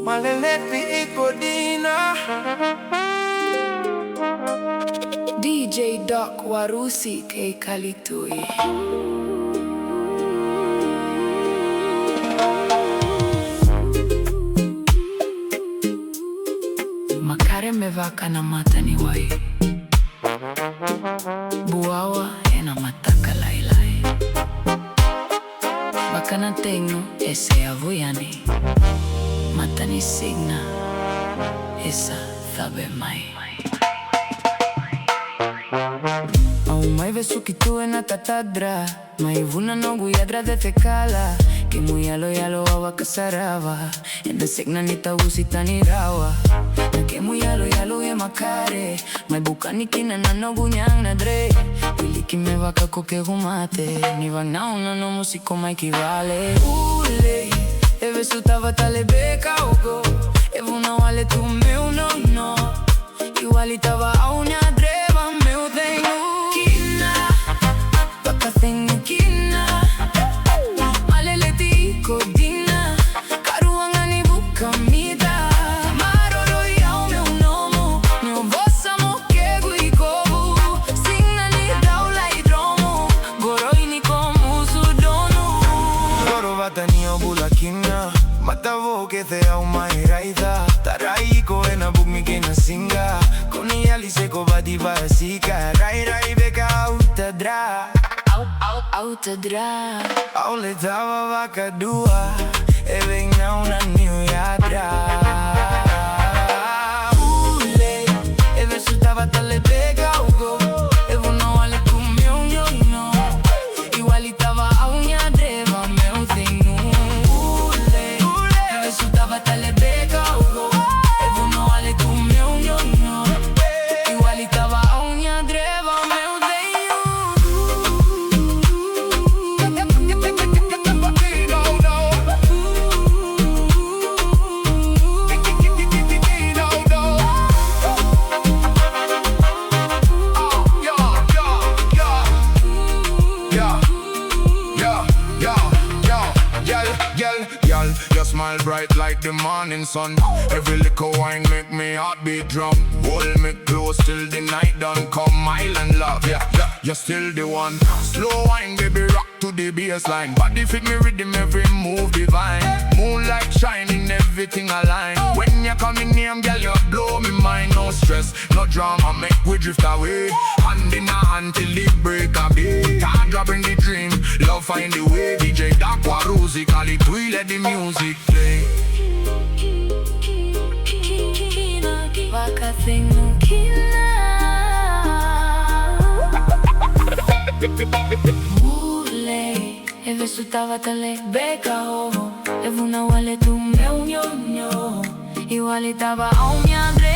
Malelepi ikodina DJ Doc Warusi Kali Tui. Makare mevaka na mata ni wai, buawa ena mataka lailai. Baka na tengo ese avuyani, mata ni signa esa sabe mai. Mai vesu ki tu na Tadra, mai vuna nogu yadra de fekala, que muy yalo awa kasarava, enda signa ni tawusita ni rawa. Que muy yalo ye makare, mai bukani kina na nogu nyang na dre. Pili ki me vaka koke gumate, ni vang na una no musiko mai ki vale. Ule, e vesu tava tale beka ugo, e vuna wale tu meu no, iguali tava a una dreva meu tengo. Matavo que te au mai raida, taraiko ena bugmi que na singa, koni ali seko badi basika, rai beka Tadra, Tadra. Au le tava vaca dua, e vem na una new yadra. Ule, e versu tava tale beka ugo, e vuno wale kumeu no, iguali tava a unha dreva meu tengo. Tale beka ugo, e vuno wale tu meu no, iguali tava a unha dreva meu tenho. Your smile bright like the morning sun. Every little wine make me heartbeat drum. Hold me close till the night done come. Island love, yeah, you're still the one. Slow wine, baby, rock to the baseline. Body fit me rhythm, every move divine. Moonlight shining, everything align. When you come in here, girl, you blow me mind. No stress, no drama, make we drift away. Hand in hand till the break of day. Tadra bring the dream, love find the way. DJ Doc Warusi Kali Tui, let the music play. Vaka tengo kila. Ule, e vesu tava tale beka ovo, e vuna wale tu meu no, iguali tava a unha dre.